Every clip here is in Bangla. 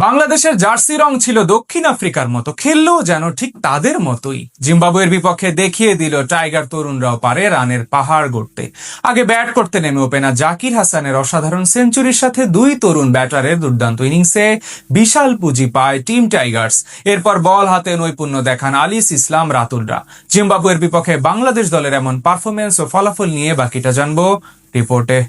বাংলাদেশের জার্সি রং ছিল দক্ষিণ আফ্রিকার মতো, খেললেও যেন ঠিক তাদের মতোই। জিম্বাবুয়ের বিপক্ষে দেখিয়ে দিল টাইগার তরুণরাও পারে রানের পাহাড় গড়তে। আগে ব্যাট করতে নেমে ওপেনার জাকির হাসানের অসাধারণ সেঞ্চুরির সাথে দুই তরুণ ব্যাটারের দুর্দান্ত ইনিংসে বিশাল পুঁজি পায় টিম টাইগার্স। এরপর বল হাতে নৈপুণ্য দেখান আলিস ইসলাম রাতুলরা। জিম্বাবুয়ের বিপক্ষে বাংলাদেশ দলের এমন পারফরমেন্স ও ফলাফল নিয়ে বাকিটা জানবো রিপোর্টে।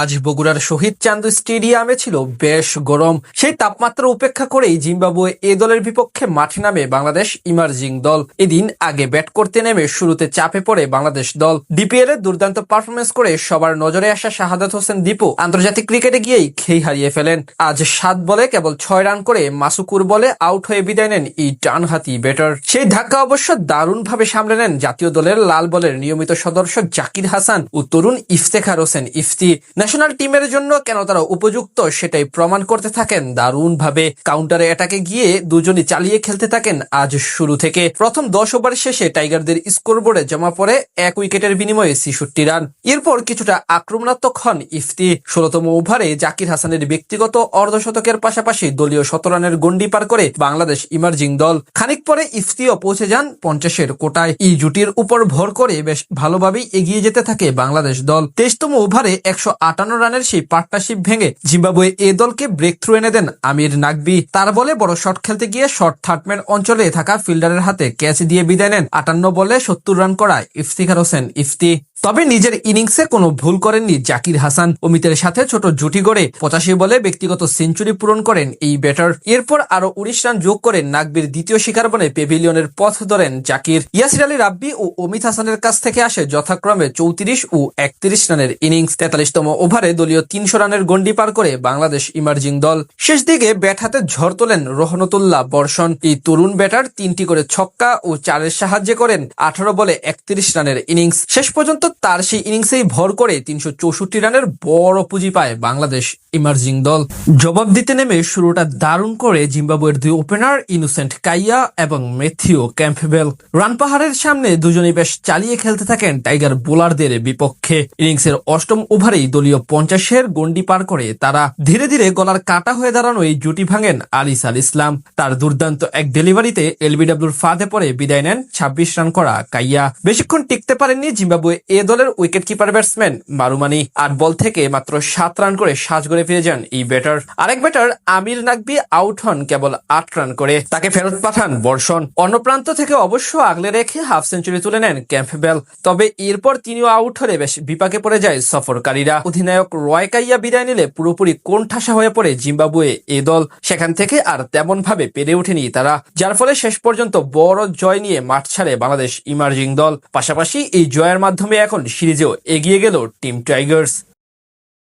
আজ বগুড়ার শহীদ চান্দু স্টেডিয়ামে ছিল বেশ গরম। সেই তাপমাত্রা উপেক্ষা করেই জিম্বাবুয়ে এ দলের বিপক্ষে মাঠে নামে বাংলাদেশ ইমার্জিং দল। এদিন আগে ব্যাট করতে নেমে শুরুতে চাপে পড়ে বাংলাদেশ দল। ডিপিএল এ দুর্দান্ত পারফরমেন্স করে সবার নজরে আসা শাহাদাত হোসেন দীপু আন্তর্জাতিক ক্রিকেটে গিয়েই খেই হারিয়ে ফেলেন। আজ 7 বলে কেবল 6 রান করে মাসুকুর বলে আউট হয়ে বিদায় নেন এই ডানহাতি ব্যাটার। সেই ধাক্কা অবশ্য দারুণভাবে সামলে নেন জাতীয় দলের লাল বলের নিয়মিত সদস্য জাকির হাসান ও তরুণ ইফতেখার হোসেন ইফতি। ন্যাশনাল টিমের জন্য কেন তারা উপযুক্ত সেটাই প্রমাণ করতে থাকেন দারুণভাবে। কাউন্টারে অ্যাটাকে গিয়ে দুজনই চালিয়ে খেলতে থাকেন আজ শুরু থেকে। প্রথম 10 ওভার শেষে টাইগারদের স্কোরবোর্ডে জমা পড়ে 1 উইকেটের বিনিময়ে 66 রান। এরপর কিছুটা আক্রমণাত্মক হন ইফতি। 16তম ওভারে জাকির হাসানের ব্যক্তিগত অর্ধশতকের পাশাপাশি দলীয় 17 রানের গন্ডি পার করে বাংলাদেশ ইমার্জিং দল। খানিক পরে ইফতিও পৌঁছে যান 50-এর কোটায়। এই জুটির উপর ভর করে বেশ ভালোভাবেই এগিয়ে যেতে থাকে বাংলাদেশ দল। 23তম ওভারে 158 রানের সেই পার্টনারশিপ ভেঙে জিম্বাবুয়ে এ দলকে ব্রেক থ্রু এনে দেন আমির নাকবি। তার বলে বড় শট খেলতে গিয়ে শর্ট থার্ডম্যান অঞ্চলে থাকা ফিল্ডারের হাতে ক্যাচ দিয়ে বিদায় নেন 58 বলে 70 রান করা ইফতিখার হোসেন ইফতি। তবে নিজের ইনিংসে কোনো ভুল করেননি জাকির হাসান। অমিতের সাথে ছোট জুটি গড়ে 85 বলে ব্যক্তিগত সেঞ্চুরি পূরণ করেন এই ব্যাটার। এরপর আরো 19 রান যোগ করে নাকবির দ্বিতীয় শিকার বনে পেভিলিয়নের পথ ধরেন জাকির। ইয়াসির আলী রাব্বি ও অমিত হাসানের কাছ থেকে আসে যথাক্রমে 34 ও 31 রানের ইনিংস। 43তম ওভারে দলীয় 300 রানের গন্ডি পার করে বাংলাদেশ ইমার্জিং দল। শেষ দিকে ব্যাট হাতে ঝড় তোলেন রহনতুল্লাহ বর্ষণ। এই তরুণ ব্যাটার 3টি করে ছক্কা ও 4-এর সাহায্যে করেন 18 বলে 31 রানের ইনিংস। শেষ পর্যন্ত তার সেই ইনিংসেই ভর করে 364 রানের বড় পুঁজি পায় বাংলাদেশ ইমার্জিং দল। জবাব দিতে নেমে শুরুটা দারুণ করে জিম্বাবুয়ের দুই ওপেনার ইনোসেন্ট কাইয়া এবং ম্যাথিউ ক্যাম্পবেল। রান পাহাড়ের সামনে দুজনেই বেশ চালিয়ে খেলতে থাকেন টাইগার বোলারদের বিপক্ষে। ইনিংসের 8ম ওভারেই দলীয় 50-এর গন্ডি পার করে তারা ধীরে ধীরে গলার কাটা হয়ে দাঁড়ানো এই জুটি ভাঙেন আলিস আল ইসলাম। তার দুর্দান্ত এক ডেলিভারিতে এলবিডব্লিউর ফাঁদে পড়ে বিদায় নেন 26 রান করা কাইয়া। বেশিক্ষণ টিকতে পারেননি জিম্বাবুয়ে এ দলের উইকেট কিপার ব্যাটসম্যান মারুমানি। 8 বল থেকে মাত্র 7 রান করে সাজঘরে ফিরে যান এই ব্যাটার। আরেক ব্যাটার আমির নাকবি আউট হন কেবল 8 রান করে। তাকে ফেরত পাঠান বর্ষণ। অন্য প্রান্ত থেকে অবশ্য আগলে রেখে হাফ সেঞ্চুরি তুলে নেন ক্যাম্পবেল। তবে এরপর তিনিও আউট হলে বেশ বিপাকে পড়ে যায় সফরকারীরা। অধিনায়ক রয় কাইয়া বিদায় নিলে পুরোপুরি কোণঠাসা হয়ে পড়ে জিম্বাবুয়ে এ দল। সেখান থেকে আর তেমন ভাবে পেরে ওঠেনি তারা, যার ফলে শেষ পর্যন্ত বড় জয় নিয়ে মাঠ ছাড়ে বাংলাদেশ ইমার্জিং দল। পাশাপাশি এই জয়ের মাধ্যমে এখন সিরিজেও এগিয়ে গেল টিম টাইগার্স।